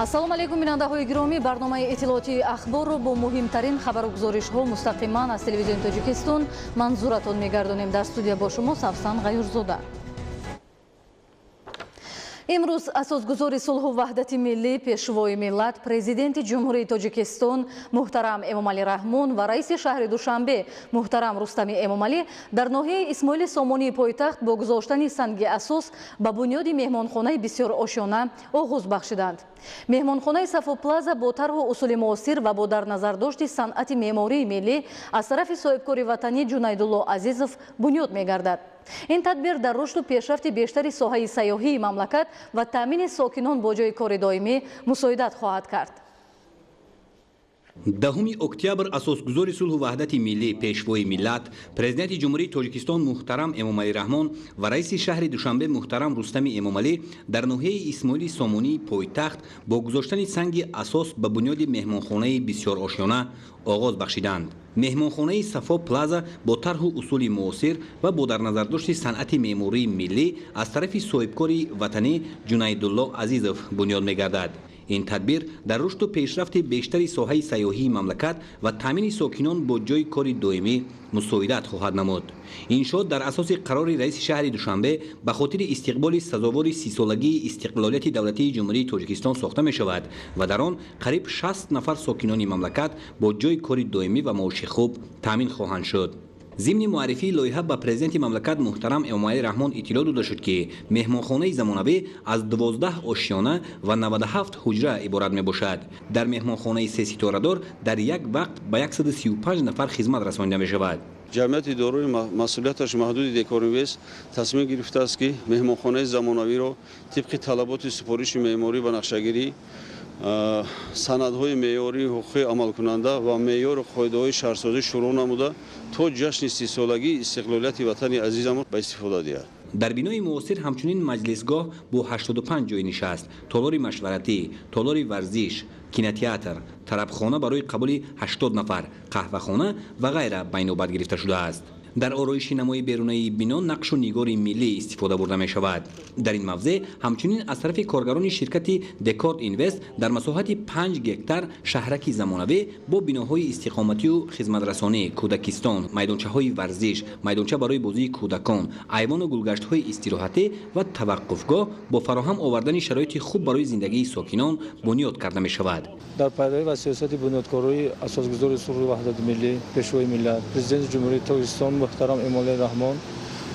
ассалому алайкум бинандаҳои гиромӣ, барномаи иттилооти ахборро бо муҳимтарин хабаргузоришҳо мустақиман аз телевизиони Тоҷикистон манзуратон мегардонем. Дар студия бо шумо Савсан Ғаюрзода. имрӯз асосгузори сулҳу ваҳдати миллӣ, пешвои миллат, президенти ҷумҳурии Тоҷикистон муҳтарам Эмомалӣ Раҳмон ва раиси шаҳри Душанбе муҳтарам Рустами Эмомалӣ дар ноҳияи Исмоили Сомонии пойтахт бо гузоштани санги асос ба бунёди меҳмонхонаи бисёр ошёна оғоз бахшиданд. меҳмонхонаи Сафо Плаза бо тарҳу усули муосир ва бо дар назардошти санъати меъмории миллӣ аз тарафи соҳибкори ватанӣ Ҷунайдулло Азизов бунёд мегардад. ин тадбир дар рушду пешрафти бештари соҳаи сайёҳии мамлакат ва таъмини сокинон бо ҷои кори доимӣ мусоидат хоҳад кард. 10 октябр асосгузори сулҳу ваҳдати миллӣ, пешвои миллат, президенти ҷумҳурии Тоҷикистон муҳтарам Эмомалӣ Раҳмон ва раиси шаҳри Душанбе муҳтарам Рустами Эмомалӣ дар ноҳияи Исмоили Сомонии пойтахт бо гузоштани санги асос ба бунёди меҳмонхонаи бисёр ошёна оғоз бахшиданд. меҳмонхонаи Сафо Плаза бо тарҳу усули муосир ва бо дар назардошти санъати меъмории миллӣ аз тарафи соҳибкори ватанӣ Ҷунайдулло Азизов бунёд мегардад. ин тадбир дар рушду пешрафти бештари соҳаи сайёҳии мамлакат ва таъмини сокинон бо ҷои кори доимӣ мусоидат хоҳад намуд. иншоот дар асоси қарори раиси шаҳри Душанбе ба хотири истиқболи сазовори 30-солагии истиқлолияти давлатии ҷумҳурии Тоҷикистон сохта мешавад ва дар он қариб 60 нафар сокинони мамлакат бо ҷои кори доимӣ ва маоши хуб таъмин хоҳанд шуд. зимни муаррифии лоиҳа ба президенти мамлакат муҳтарам Эмомалӣ Раҳмон иттилоъ дода шуд ки меҳмонхонаи замонавӣ аз 12 ошёна ва 97 ҳуҷра иборат мебошад. дар меҳмонхонаи сеситорадор дар як вақт ба 135 нафар хизмат расонида мешавад. ҷамъияти дорои масъулияташ маҳдуди декоринвиз тасмим гирифтааст ки меҳмонхонаи замонавиро тибқи талаботи супориши меъморӣ ва нақшагирӣ, санадҳои меъёрии ҳуқуқи амалкунанда ва меъёри қоидаҳои шаҳрсозӣ шуруъ намуда то ҷашни 30-солагии истиқлолияти ватани азизамон ба истифода диҳад. дар бинои муосир ҳамчунин маҷлисгоҳ бо 85 ҷойи нишаст, толори машваратӣ, толори варзиш, кинотеатр, тарабхона барои қабули 80 нафар, қаҳвахона ва ғайра байнобат гирифта шудааст. дар ороиши намои берунаи бино нақшу нигори миллӣ истифода бурда мешавад. дар ин мавзеъ ҳамчунин аз тарафи коргарони ширкати Декорд Инвест дар масоҳати 5 гектар шаҳраки замонавӣ бо биноҳои истиқоматию хизматрасонӣ, кӯдакистон, майдончаҳои варзиш, майдонча барои бозии кӯдакон, айвону гулгаштҳои истироҳатӣ ва таваққуфгоҳ бо фароҳам овардани шароити хуб барои зиндагии сокинон бунёд карда мешавад. дар пайравӣ ва сиёсати бунёдкории асосгузори сулҳу ваҳдати миллӣ, пешвои миллат, президенти ҷумҳурии Тоҷикистон муҳтарам Эмомалӣ Раҳмон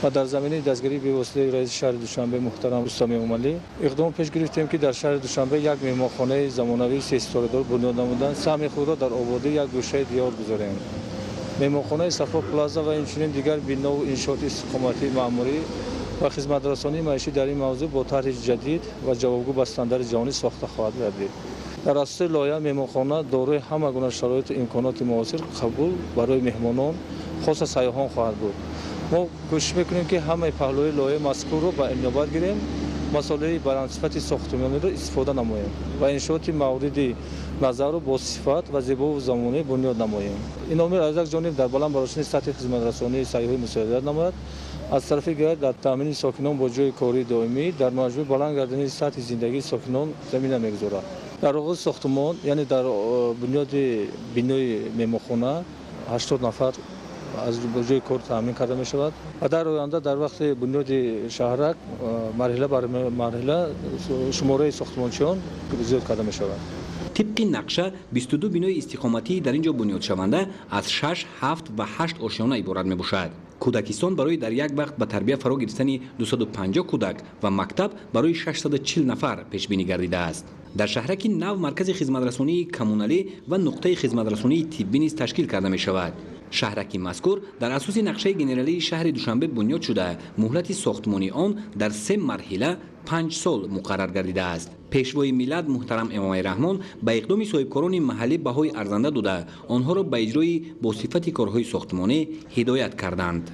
ва дар заминаи дастгирии бевоситаи раиси шаҳри Душанбе муҳтарам Рустами Эмомалӣ иқдом пеш гирифтем ки дар шаҳри Душанбе як меҳмонхонаи замонавии сеситорадор бунёд намуданд. саҳми худро дар ободии як гӯшаи диёр гузорем. меҳмонхонаи Сафо Плаза ва инчунин дигар бинову иншооти истиқоматии маъмурӣ ва хизматрасонии маишӣ дар ин мавзӯъ бо тарҳи ҷадид ва ҷавобгӯ ба стандарти ҷаҳонӣ сохта хоҳад гардид. дар асоси лоиҳа меҳмонхона дорои ҳама гуна шароиту имконоти муосир қабул барои меҳмонон, хоса сайёҳон хоҳад буд. мо кӯшиш мекунем ки ҳамаи паҳлӯи лоиҳаи мазкурро ба инобат гирем, масъолияи баландсифати сохтмониро истифода намоем ва иншооти мавриди назару бо сифат ва зебову замонӣ бунёд намоем. ин омил аз як ҷониб дар баландбарошини сатҳи хизматрасонии сайёҳӣ мусоидат намояд, аз тарафи дигар дар таъмини сокинон бо ҷои кори доимӣ дар маҷмӯи баланд гардани сатҳи зиндагии сокинон замина мегузорад. дар оғози сохтмон, яъне дар бунёди бинои меҳмонхона 80 нафар аз ҷои кор таъмин карда мешавад ва дар оянда дар вақти бунёди шаҳрак марҳила бар марҳила шумораи сохтмончиён зиёд карда мешавад. тибқи нақша 22 бинои истиқоматӣ дар ин ҷо бунёдшаванда аз 6, 7 ва 8 ошёна иборат мебошад. кӯдакистон барои дар як вақт ба тарбия фаро гирифтани 250 кӯдак ва мактаб барои 640 нафар пешбинӣ гардидааст. дар шаҳраки нав маркази хизматрасонии коммуналӣ ва нуқтаи хизматрасонии тиббӣ низ ташкил карда мешавад. шаҳраки мазкур дар асоси нақшаи генералии шаҳри Душанбе бунёд шуда, муҳлати сохтмони он дар 3 марҳила 5 сол муқаррар гардидааст. пешвои миллат муҳтарам Эмомалӣ Раҳмон ба иқдоми соҳибкорони маҳаллӣ баҳои арзанда дода, онҳоро ба иҷрои босифати корҳои сохтмонӣ ҳидоят карданд.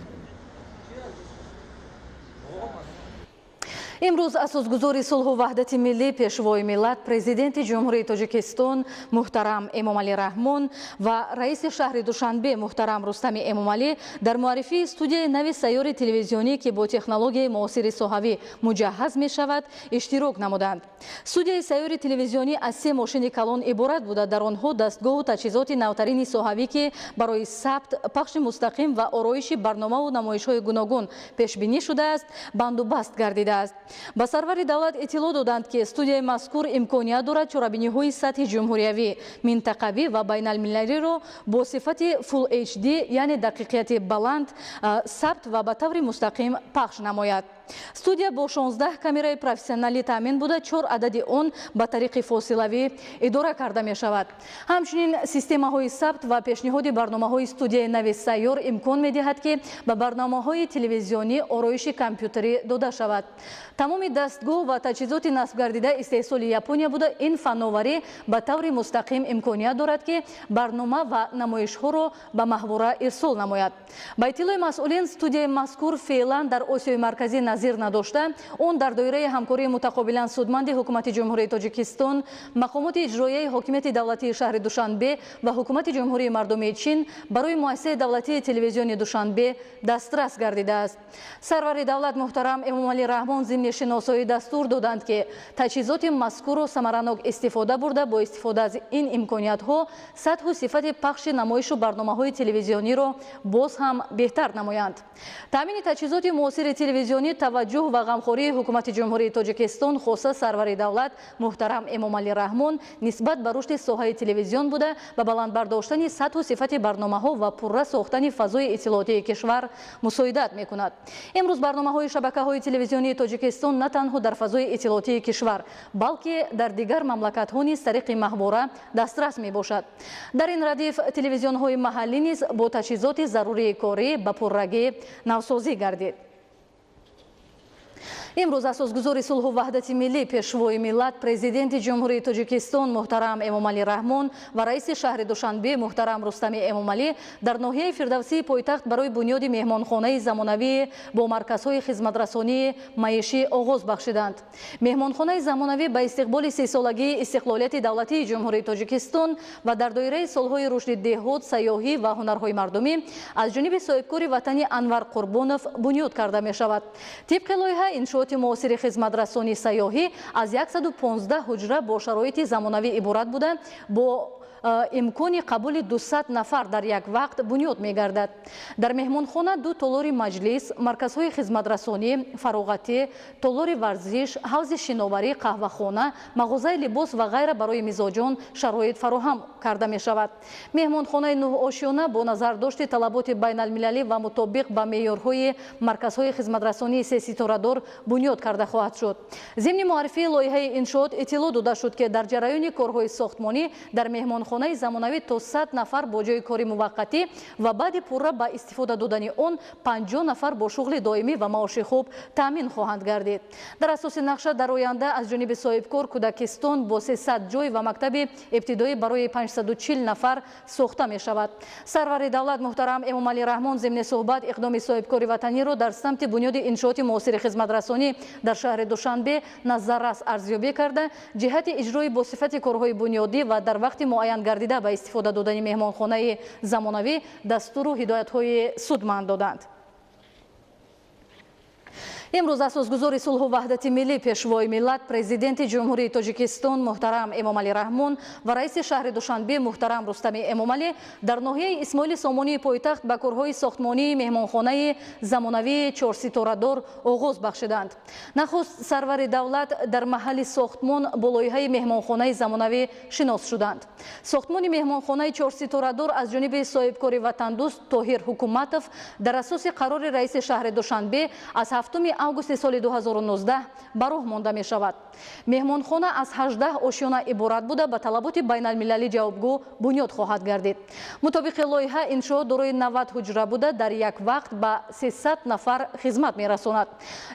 امروز اساسگزار صلح و وحدت ملی پیشوای ملت پرزیدنت جمهوری تاجیکستان محترم امامعلی رحمون و رئیس شهر دوشنبه محترم رستم امامعلی در معرفی استودیوی نو سیار تلویزیونی که با تکنولوژی معاصر صحوی مجهز می شود اشتراک نمودند. استودیوی سیار تلویزیونی از 3 ماشین کلان عبارت بوده. در آنها دستگاه و تجهیزات نوترین صحوی که برای ثبت، پخش مستقیم و آرایش برنامه و نمایش‌های گوناگون پیش بینی شده است بندوبست گردیده است. با سرور دولت اطلاع دادند که استودیوی مذکور امکانیت دارد چرابینی‌های سطح جمهوریوی، منطقوی و بین المللی را با صفت فول اچ دی یعنی دقیقیت بلند ثبت و به طور مستقیم پخش نماید. استودیو با 16 کامرای پروفسیونالی تامین بوده. 4 عدد آن به طریق فاصلوی اداره کرده می شود. همچنین سیستم های ثبت و پیشنهاد برنامه های استودیوی نو سیار امکان می دهد که به برنامه های تلویزیونی آرایش کامپیوتری داده شود. تمام دستگاه و تجهیزات نصب گردیده استحصال یپونیا بوده. این فناوری به طور مستقیم امکانیت دارد که برنامه و نمایش ها را به محوره ارسال نماید. با اطلاع مسئولین استودیوی مذکور فعلا در آسیای مرکزی نظیر نداشته. اون در دایره همکاری متقابلا سودمند حکومت جمهوری تاجیکستان، مقامات اجرایی حاکمیت دولتی شهر دوشنبه و حکومت جمهوری مردمی چین برای مؤسسه دولتی تلویزیون دوشنبه دسترس گردیده است. سرور دولت محترم امامعلی رحمون ضمن شناسایی دستور دادند که تجهیزات مذکور و ثمرناک استفاده برده با استفاده از این امکانیت ها سطح و صفت پخش نمایش و برنامه های تلویزیونی را باز هم بهتر نمایند. تامین تجهیزات معاصر تلویزیونی توجه و غمخوری حکومت جمهوری تاجیکستان خاصه سرور دولت محترم امامعلی رحمون نسبت به رشد ساحه تلویزیون بوده و بلند برداشتن سطح و صفت برنامه ها و پررس ساختن فضای اطلاعاتی کشور مساعدت میکند. امروز برنامه های شبکه های تلویزیونی تاجیکستان نه تنها در فضای اطلاعاتی کشور بلکه در دیگر مملکت ها نیز طریق محوره دسترس می باشد. در این ردیف تلویزیون های محلی نیز با تجهیزات ضروری کاری به پررگی نوسازی گردید. امروز اساسگزار صلح و وحدت ملی پیشوای ملت پرزیدنت جمهوری تاجیکستان محترم امامعلی رحمون و رئیس شهر دوشنبه محترم رستم امامعلی در ناحیه فردوسی پایتخت برای بنیاد مهمانخانه زمانوی با مرکزهای خدمترسانی معیشی آغاز بخشیدند. مهمانخانه زمانوی به استقبال 3 سالگی استقلالیت دولتی جمهوری تاجیکستان و در دایره سالهای رشد دهات، سیاحی و هنرهای مردمی از جانب صاحبکار وطنی انور قربانوف بنیاد کرده می شود. طبق لایحه انشاء معاصر خدمترسانی سیاحی از 115 حجره با شرایط زمانوی عبارت بوده با امکان قبول 200 نفر در یک وقت بنیاد می گردد. در مهمانخانه 2 تالار مجلس، مرکزهای خدمترسانی، فراغتی، تالار ورزش، حوض شناوری، قهوه‌خانه، مغازه لباس و غیره برای مزاجان شرایط فراهم کرده می شود. مهمانخانه 9 آشیانه با نظر داشت طلبات بین المللی و مطابق با معیارهای مرکزهای خدمترسانی 3 ستاره دار بنیاد کرده خواهد شد. ضمن معرفی لایحه انشاءات اطلاع داده شد که در جریان کارهای ساختمانی در مهمانخانه زمانوی تا 100 نفر با جای کاری موقتی و بعد پوره با استفاده دادن آن 50 نفر با شغل دائمی و معاش خوب تامین خواهند گردید. در اساس نقشه در آینده از جانب صاحبکار کودکستان با 300 جای و مکتب ابتدایی برای 540 نفر ساخته می شود. سرور دولت محترم امامعلی رحمون ضمن صحبت اقدام صاحبکار وطنی را در سمت بنیاد انشاءات معاصر خدمترسانی در شهر دوشنبه نظررس ارزیابی کرده جهت اجرای با صفت کارهای بنیادی و در وقت معین گردیده به استفاده دادن مهمانخانه زمانوی دستور و هدایت‌های سودمند دادند. امروز اساسگزار صلح و وحدت ملی پیشوای ملت پرزیدنت جمهوری تاجیکستان محترم امامعلی رحمون و رئیس شهر دوشنبه محترم رستم امامعلی در ناحیه اسماعیل سامانی پایتخت به کارهای ساختمانی مهمانخانه زمانوی 4 ستاره دار آغاز بخشیدند. نخست سرور دولت در محل ساختمان با لایحه مهمانخانه زمانوی شناس شدند. ساختمان مهمانخانه 4 ستاره دار از جانب صاحبکار وطن دوست طاهر حکومتوف در اساس قرار رئیس شهر دوشنبه از 7 آگوست سال 2019 به راه مانده می شود. مهمانخانه از 18 آشیانه عبارت بوده به طلبات بین المللی جوابگو بنیاد خواهد گردید. مطابق لایحه انشاء دارای 90 حجره بوده در یک وقت به 300 نفر خدمت می رساند.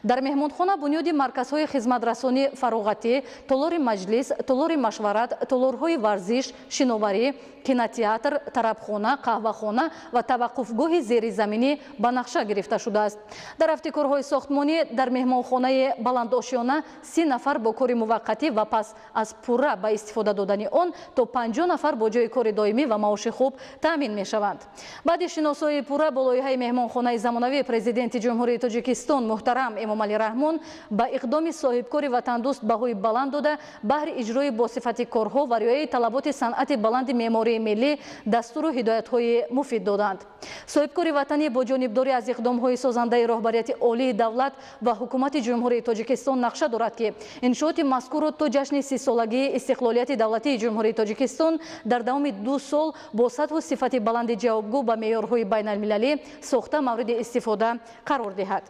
در مهمانخانه بنیاد مرکزهای خدمترسانی فراغتی، تالار مجلس، تالار مشورت، تالارهای ورزش، شناوری، کینوتئاتر، طربخانه، قهوه‌خانه و توقفگاه زیرزمینی به نقشه گرفته شده است. در ابتکارهای ساختمانی дар меҳмонхонаи баландошиёна 30 нафар бо кори муваққатӣ ва пас аз пурра ба истифода додани он то 50 нафар бо ҷои кори доимӣ ва маоши хуб таъмин мешаванд. баъди шиносоии пурра бо лоиҳаи меҳмонхонаи замонавии президенти ҷумҳурии Тоҷикистон муҳтарам Эмомалӣ Раҳмон ба иқдоми соҳибкори ватандӯст баҳои баланд дода баҳри иҷрои босифати корҳо ва риояи талаботи санъати баланди меъмории миллӣ дастуру ҳидоятҳои муфид доданд. соҳибкори ватанӣ бо ҷонибдорӣ аз иқдомҳои созандаи роҳбарияти олии давлат ва ҳукумати ҷумҳурии Тоҷикистон нақша дорад ки иншооти мазкурро то ҷашни 30-солагии истиқлолияти давлатии ҷумҳурии Тоҷикистон дар давоми 2 сол бо сатҳу сифати баланди ҷавобгӯ ба меъёрҳои байналмилалӣ сохта мавриди истифода қарор диҳад.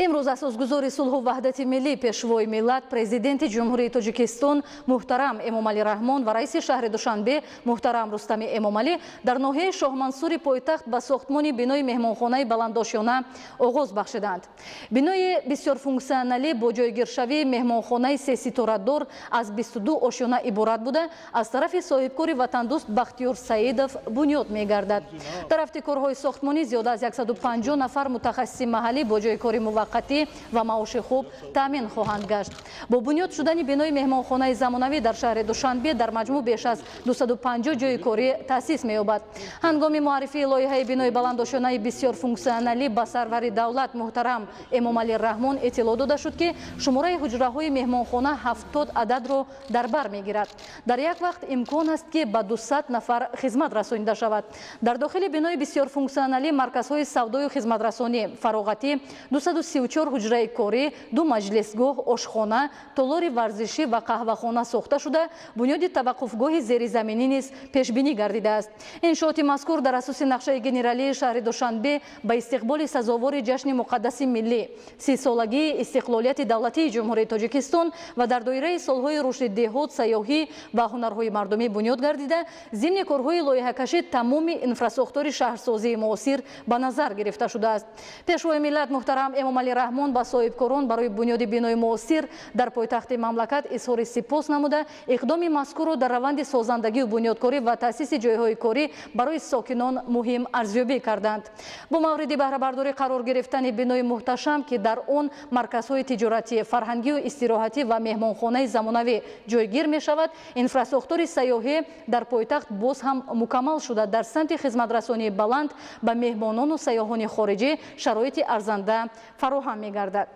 имрӯз асосгузори сулҳу ваҳдати миллӣ пешвои миллат президенти ҷумҳурии Тоҷикистон муҳтарам Эмомалӣ Раҳмон ва раиси шаҳри Душанбе муҳтарам Рустами Эмомалӣ дар ноҳияи Шоҳмансури пойтахт ба сохтмони бинои меҳмонхонаи баландошиёна оғоз бахшиданд. бинои бисёрфунксионалӣ бо ҷойгиршавии меҳмонхонаи сеситорадор аз 22 ошёна иборат буда аз тарафи соҳибкори ватандӯст Бахтиёр Саидов бунёд мегардад. дар рафтикорҳои сохтмонӣ зиёда аз 150 нафар мутахассиси маҳаллӣ бо ҷои кори муваққатӣ ва маоши хуб таъмин хоҳанд гашт. бо бунёд шудани бинои меҳмонхонаи замонавӣ дар шаҳри Душанбе дар маҷмӯъ беш аз 250 ҷойи корӣ таъсис меёбад. ҳангоми муаррифии лоиҳаи бинои баландошонаи бисёрфунксионалӣ ба сарвари давлат муҳтарам Эмомалӣ Раҳмон иттилоъ дода шуд ки шумораи ҳуҷраҳои меҳмонхона 70 ададро дар бар мегирад. дар як вақт имкон аст ки ба 200 нафар хизмат расонида шавад. дар дохили бинои бисёрфунксионалӣ марказҳои савдою хизматрасонӣ фароғатӣ 234 ҳуҷраи корӣ, 2 маҷлисгоҳ, ошхона, толори варзишӣ ва қаҳвахона сохта шуда, бунёди таваққуфгоҳи зеризаминӣ низ пешбинӣ гардидааст. иншооти мазкур дар асоси нақшаи генералии шаҳри Душанбе ба истиқболи сазовори ҷашни муқаддаси миллӣ 30-солагии истиқлолияти давлатии ҷумҳурии Тоҷикистон ва дар доираи солҳои рушди деҳот, сайёҳӣ ва ҳунарҳои мардумӣ бунёд гардида, зимни корҳои лоиҳакашӣ тамоми инфраструктури шаҳрсозии муосир ба назар гирифта шудааст. пешвои миллат муҳтарам Эмомалӣ Раҳмон ба соҳибкорон барои бунёди бинои муосир дар пойтахти мамлакат изҳори сипос намуда, иқдоми мазкурро дар раванди созандагию бунёдкорӣ ва таъсиси ҷойҳои корӣ барои сокинон муҳим арзёбӣ карданд. бо мавриди баҳрабардорӣ қарор гирифтани бинои муҳташам ки дар он марказҳои тиҷоратӣ, фарҳангию истироҳатӣ ва меҳмонхонаи замонавӣ ҷойгир мешавад, инфраструктури сайёҳӣ дар пойтахт боз ҳам мукаммал шуда дар самти хизматрасонии баланд ба меҳмонону сайёҳони хориҷӣ шароити арзанда фароҳам мегардад.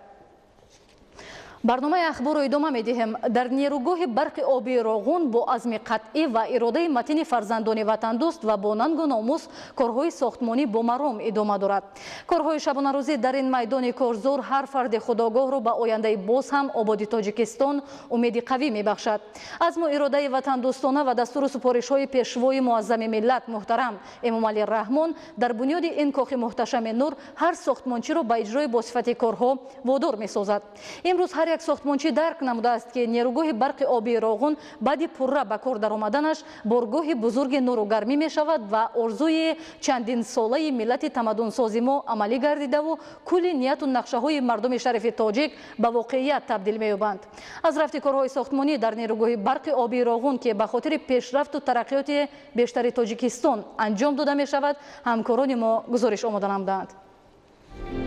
барномаи ахборро идома медиҳем. дар нерӯгоҳи барқи обии Роғун бо азми қатъӣ ва иродаи матини фарзандони ватандӯст ва бо нангу номус корҳои сохтмонӣ бо маром идома дорад. корҳои шабонарӯзӣ дар ин майдони корзор ҳар фарди худогоҳро ба ояндаи боз ҳам ободи Тоҷикистон умеди қавӣ мебахшад. азму иродаи ватандӯстона ва дастуру супоришҳои пешвои муаззами миллат муҳтарам Эмомалӣ Раҳмон дар бунёди ин кохи муҳташами нур ҳар сохтмончиро ба иҷрои босифати корҳо водор месозад. имрӯз ҳар як сохтмончӣ дарк намудааст ки нерӯгоҳи барқи обии Роғун баъди пурра ба кор даромаданаш боргоҳи бузурги нуру гармӣ мешавад ва орзуи чандинсолаи миллати тамаддунсози мо амалӣ гардидаву кулли нияту нақшаҳои мардуми шарифи тоҷик ба воқеият табдил меёбанд. аз рафти корҳои сохтмонӣ дар нерӯгоҳи барқи обии Роғун ки ба хотири пешрафту тараққиёти бештари Тоҷикистон анҷом дода мешавад, ҳамкорони мо гузориш омода намуданд.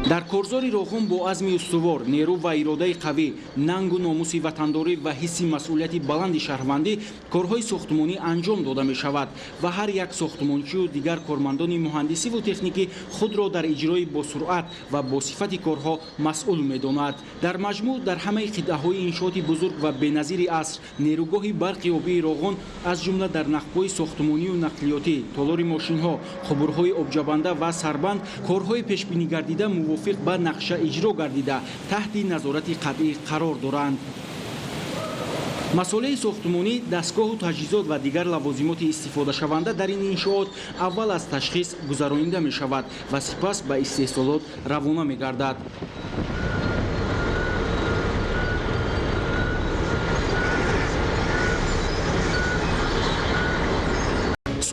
дар корзори Роғун бо азми устувор, нерӯ ва иродаи қавӣ, нангу номуси ватандорӣ ва ҳисси масъулияти баланди шаҳрвандӣ корҳои сохтмонӣ анҷом дода мешавад ва ҳар як сохтмончию дигар кормандони муҳандисиву техникӣ худро дар иҷрои босуръат ва босифати корҳо масъул медонад. дар маҷмӯъ дар ҳамаи қитъаҳои иншооти бузург ва беназири аср нерӯгоҳи барқи обии Роғун аз ҷумла дар нақбҳои сохтмонию нақлиётӣ, толори мошинҳо, қубурҳои обҷабанда ва сарбанд корҳои пешбинигардида мувофиқ ба нақша иҷро гардида таҳти назорати қатъӣ қарор доранд. масъулияи сохтмонӣ, дастгоҳу таҷҳизот ва дигар лавозимоти истифодашаванда дар ин иншоот аввал аз ташхис гузаронида мешавад ва сипас ба истеҳсолот равона мегардад.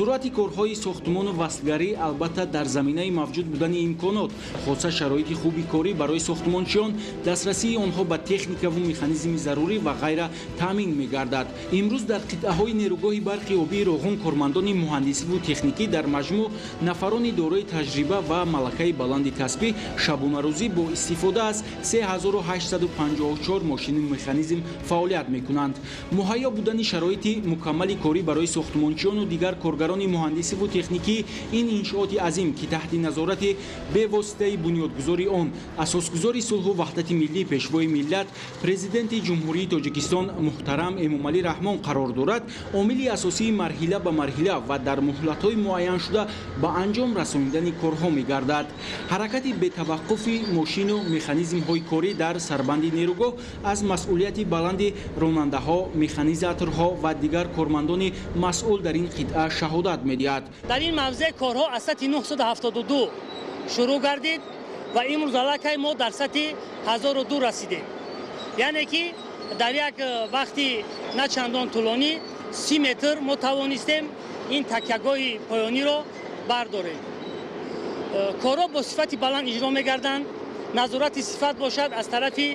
сурати корҳои сохтмону вастлгарӣ албатта дар заминаи мавҷуд будани имконот хоса шароити хуби корӣ барои сохтмончиён дастрасии онҳо ба техникаву механизми зарурӣ ва ғайра таъмин мегардад. имрӯз дар қитъаҳои нерӯгоҳи барқи обии Роғун кормандони муҳандисиву техникӣ дар маҷмӯъ нафарони дорои таҷриба ва малакаи баланди касбӣ шабонарӯзӣ бо истифода аз 3854 мошини механизм фаъолият мекунанд. муҳайё будани шароити мукаммали корӣ барои сохтмончиёну дигар коргарони муҳандисиву техникӣ ин иншооти азим ки таҳти назорати бевоситаи бунёдгузори он асосгузори сулҳу ваҳдати миллии пешвои миллат президенти ҷумҳурии Тоҷикистон муҳтарам Эмомалӣ Раҳмон қарор дорад, омили асосии марҳила ба марҳила ва дар муҳлатҳои муайяншуда ба анҷом расонидани корҳо мегардад. ҳаракати бетаваққуфи мошину механизмҳои корӣ дар сарбанди нерӯгоҳ аз масъулияти баланди ронандаҳо, механизаторҳо ва дигар кормандони масъул дар ин қитъа шаҳодат медиҳад. дар ин мавзеъ корҳо аз сатҳи 972 шурӯъ гардид ва имрӯз аллакай мо дар сатҳи 1002 расидем. яъне ки дар як вақти на чандон тӯлонӣ 30 метр мо тавонистем ин такягоҳи поёниро бардорем. корҳо бо сифати баланд иҷро мегарданд. назорати сифат бошад аз тарафи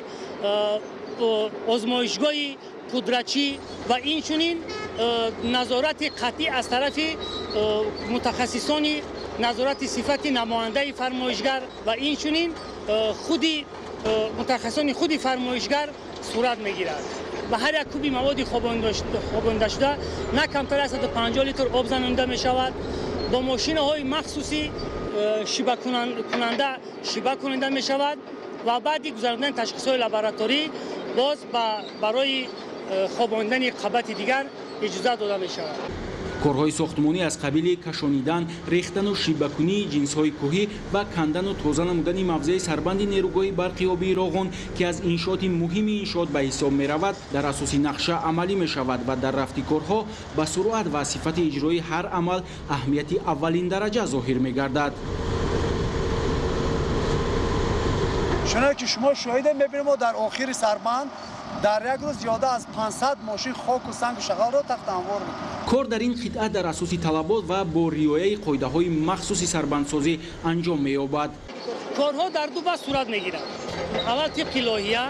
озмоишгоҳи пудрачӣ ва инчунин назорати қатъӣ аз тарафи мутахассисони назорати сифати намояндаи фармоишгар ва инчунин худи мутахассисони худи фармоишгар сурат мегирад. ба ҳар як куби маводи хобондашуда на камтар аз 150 литр об занонида мешавад. бо мошинаҳои махсуси шибакунанда шиба кунанда мешавад ва баъди гузарондани ташхисҳои лабораторӣ боз барои хобондани қабати дигар иҷозат дода мешавад. корҳои сохтмонӣ аз қабили кашонидан, рехтану шибакунии ҷинсҳои кӯҳӣ ва кандану тоза намудани мавзеи сарбанди нерӯгоҳи барқи обии Роғун ки аз иншооти муҳими иншоот ба ҳисоб меравад дар асоси нақша амалӣ мешавад ва дар рафти корҳо ба суръат ва сифати иҷрои ҳар амал аҳамияти аввалиндараҷа зоҳир мегардад. чуноне ки шумо шоҳиде мебинед мо дар охири сарбанд дар як рӯз зиёда аз 500 мошин хоку сангу шағалро тахтанвор мекунад. кор дар ин қитъа дар асоси талабот ва бо риояи қоидаҳои махсуси сарбандсозӣ анҷом меёбад. корҳо дар ду баҳс сурат мегирад. аввал тибқи лоиҳа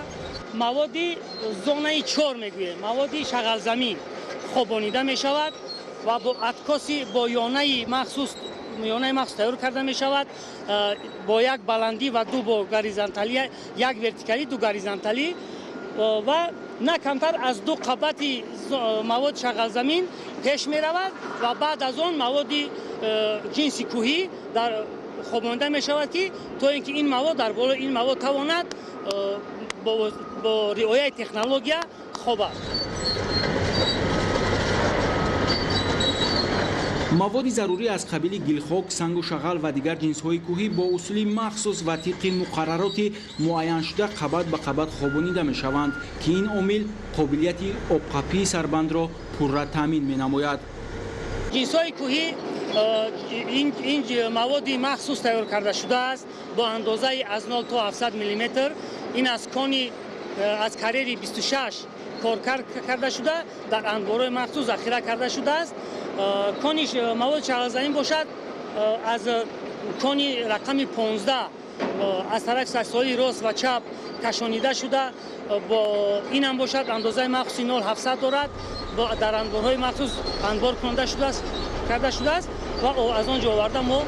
маводи зонаи 4 мегӯем, маводи шағалзамин хобонида мешавад ва бо откоси бо ёнаи махсус тайёр карда мешавад бо як баландӣ ва ду бо горизонтали, як вертикалӣ, ду горизонталӣ ва на камтар аз ду қабати маводи шағалзамин пеш меравад ва баъд аз он маводи ҷинси кӯҳӣ дар хобонида мешавад ки то ин ки ин мавод дар болои ин мавод тавонад бо риояи технология хобад. маводи зарурӣ аз қабили гилхок, сангу шағал ва дигар ҷинсҳои кӯҳӣ бо усули махсус ва тибқи муқаррароти муайяншуда қабат ба қабат хобонида мешаванд ки ин омил қобилияти обқапии сарбандро пурра таъмин менамояд. ҷинсҳои кӯҳӣ ин маводи махсус тайёр карда шудааст бо андозаи аз 0 то 700 мм. ин аз кони аз карери 26 кор карда шуда дар анборҳои махсус захира карда шудааст. кони маводи шағалзамин бошад аз кони рақами 15 аз тарафи саксҳои рост ва чап кашонида шуда бо инам бошад андозаи махсуси 0700 дорад дар анборҳои махсус анбор карда шудааст ва аз он ҷо оварда мо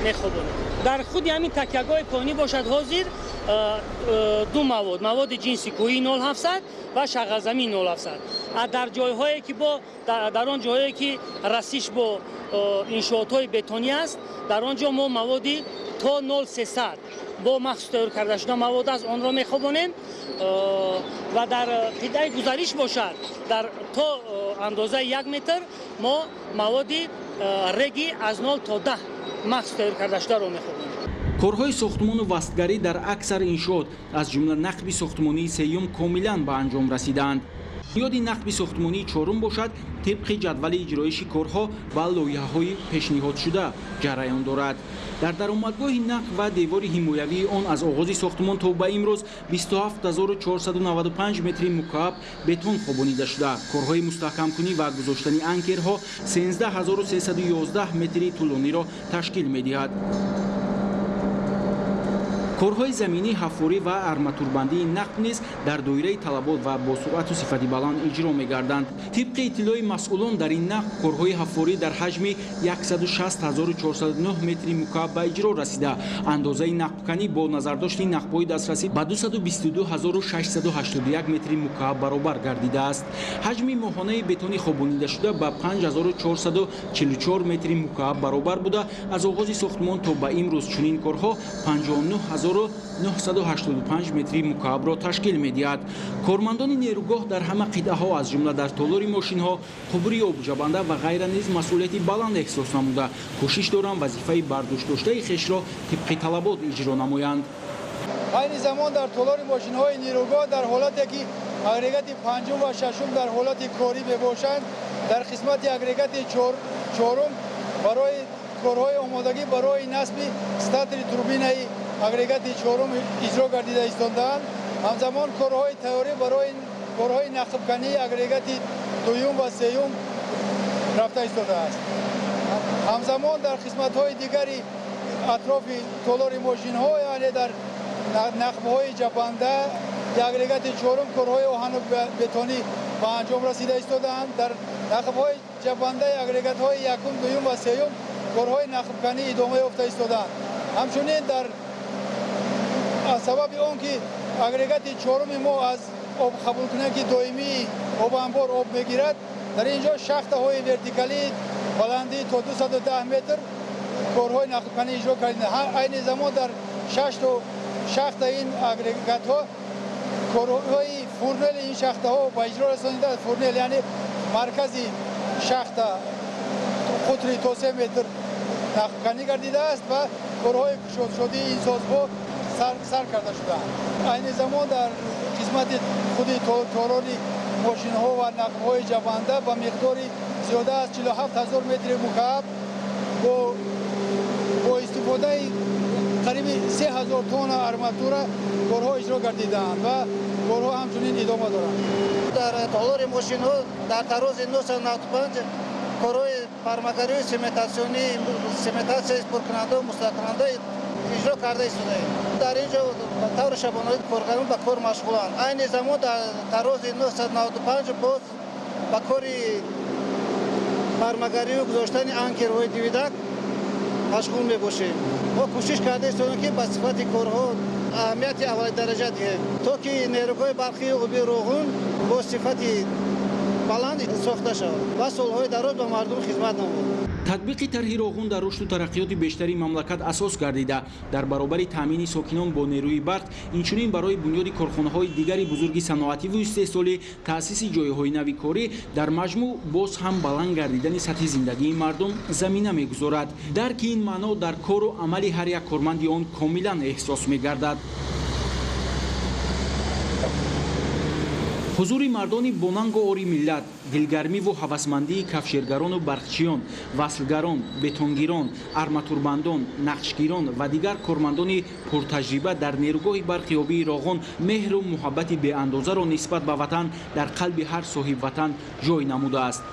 мехобонем. дар худи ҳамин такягоҳи поёнӣ бошад ҳозир ду маводи ҷинси кӯҳӣ 0700 ва шағалзамин 0700. дар ҷойҳое ки дар он ҷойҳое ки расиш бо иншоотҳои бетонӣ аст дар он ҷо мо маводи то 0300 бо махсус тайёр карда шуда мавод аст онро мехобонем ва дар қитъаи гузариш бошад дар то андозаи 1 метр мо маводи реги аз 0 то 10 махсус тайёр карда шударо мехобонем. корҳои сохтмону вастгарӣ дар аксар иншоот аз ҷумла нақби сохтмонии сеюм комилан ба анҷом расидаанд. бунёди нақби сохтмонии чорум бошад тибқи ҷадвали иҷроиши корҳо ва лоиҳаҳои пешниҳодшуда ҷараён дорад. дар даромадгоҳи нақб ва девори ҳимоявии он аз оғози сохтмон то ба имрӯз 27495 метри мукааб бетон хобонида шуда, корҳои мустаҳкамкунӣ ва гузоштани анкерҳо 13311 метри тӯлониро ташкил медиҳад. корҳои заминӣ, ҳаффорӣ ва арматурбандии нақб низ дар доираи талабот ва бо суръату сифати баланд иҷро мегарданд. тибқи иттилои масъулон дар ин нақб корҳои ҳаффорӣ дар ҳаҷми 160409 метри мукааб ба иҷро расида, андозаи нақбканӣ бо назардошти нақбҳои дастрасӣ ба 222681 метри мукааб баробар гардидааст. ҳаҷми моҳонаи бетони хобонидашуда ба 5444 метри мукааб баробар буда, аз оғози сохтмон то ба имрӯз чунин корҳо 59985 метри мукаабро ташкил медиҳад. кормандони нерӯгоҳ дар ҳама қитъаҳо аз ҷумла дар толори мошинҳо, қубури обҷабанда ва ғайра низ масъулияти баланд эҳсос намуда, кӯшиш доранд вазифаи бардоштдоштаи хешро тибқи талабот иҷро намоянд. айни замон дар толори мошинҳои нерӯгоҳ дар ҳолате ки агрегати панҷум ва шашум дар ҳолати корӣ мебошанд, дар қисмати агрегати чорум барои корҳои омодагӣ барои насби статри турбинаи агрегати чорум иҷро гардида истодаанд. ҳамзамон корҳои тайёрӣ барои корҳои нақбкании агрегати дуюм ва сеюм рафта истодааст. ҳамзамон дар қисматҳои дигари атрофи толори мошинҳо, яъне дар нақбҳои ҷабанда агрегати чорум корҳои оҳану бетонӣ ба анҷом расида истодаанд. дар нақбҳои ҷабандаи агрегатҳои якум, дуюм ва сеюм корҳои нақбканӣ идома ёфта истодаанд. ҳамчунин аз сабаби он ки агрегати чоруми мо аз обқабулкунакӣ доимии обанбор об мегирад, дар ин ҷо шахтаҳои вертикалии баландии то 210 метр корҳои нақбканӣ иҷро кардем. айни замон дар 6 шахта ин агрегатҳо корҳои фурнели ин шахтаҳо ба иҷро расонида, фурнел яъне маркази шахта қутри то 3 метр нақбканӣ гардидааст ва корҳои кушодшодии ин созҳо сар карда шудаанд. айни замон дар қисмати худи торони мошинҳо ва нақбҳои ҷабанда ба миқдори зиёда аз 47000 метри мукааб бо истифодаи қариби 3000 тонна арматура корҳо иҷро гардидаанд ва корҳо ҳамчунин идома доранд. дар толори мошинҳо дар тарози 995 корҳои пармагарии сементатсияи пуркунанда ва мустаҳкамкунанда иҷро карда истодаем. дар ин ҷо ба таври шабонавӣ коргарон ба кор машғуланд. айни замон дар тарози 995 боз ба кори пармагарию гузоштани анкерҳои дивидак машғул мебошем. мо кӯшиш карда истодем ки ба сифати корҳо аҳамияти аввалидараҷа диҳем, то ки нерӯгоҳи барқии оби Роғун бо сифати баланд сохта шавад ва солҳои дароз ба мардум хизмат намояд. татбиқи тарҳи Роғун дар рушду тараққиёти бештари мамлакат асос гардида, дар баробари таъмини сокинон бо нерӯи барқ, инчунин барои бунёди корхонаҳои дигари бузурги саноативу истеҳсолӣ, таъсиси ҷойҳои нави корӣ дар маҷмӯъ боз ҳам баланд гардидани сатҳи зиндагии мардум замина мегузорад. дарки ин маъно дар кору амали ҳар як корманди он комилан эҳсос мегардад. ҳузури мардони бонангу ори миллат, дилгармиву ҳавасмандии кафшергарону барқчиён, васлгарон, бетонгирон, арматурбандон, нақшгирон ва дигар кормандони пуртаҷриба дар нерӯгоҳи барқи обии Роғун меҳру муҳаббати беандозаро нисбат ба ватан дар қалби ҳар соҳибватан ҷой намудааст.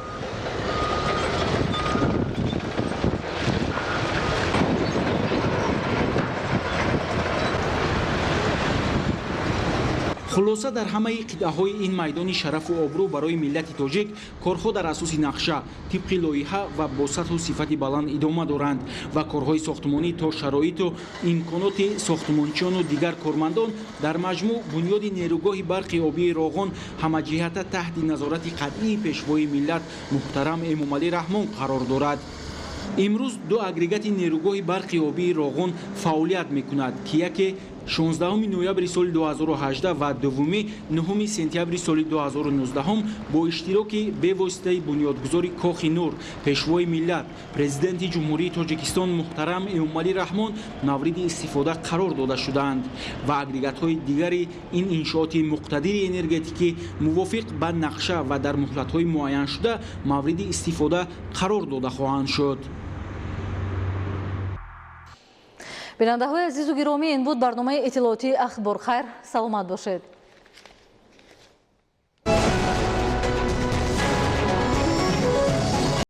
хулоса дар ҳамаи қитъаҳои ин майдони шарафу обрӯ барои миллати тоҷик корҳо дар асоси нақша, тибқи лоиҳа ва бо сатҳу сифати баланд идома доранд ва корҳои сохтмонӣ то шароиту имконоти сохтмончиону дигар кормандон дар маҷмӯъ бунёди нерӯгоҳи барқи обии Роғун ҳамаҷиҳата таҳти назорати қатъии пешвои миллат муҳтарам Эмомалӣ Раҳмон қарор дорад. имрӯз ду агрегати нерӯгоҳи барқи обии Роғун фаъолият мекунад ки яке 16 ноябри соли 2018 ва 2 сентябри соли 2019 бо иштироки бевоситаи бунёдгузори Кохи Нур, пешвои миллат, президенти ҷумҳурии Тоҷикистон муҳтарам Эмомалӣ Раҳмон навриди истифода қарор дода шуданд ва агрегатҳои дигари ин иншооти муқтадири энергетикӣ мувофиқ ба нақша ва дар муҳлатҳои муайяншуда мавриди истифода қарор дода хоҳанд шуд. бинандаҳои азизу гиромӣ, ин буд барномаи иттилооти Ахбор Хайр. Саломат бошед.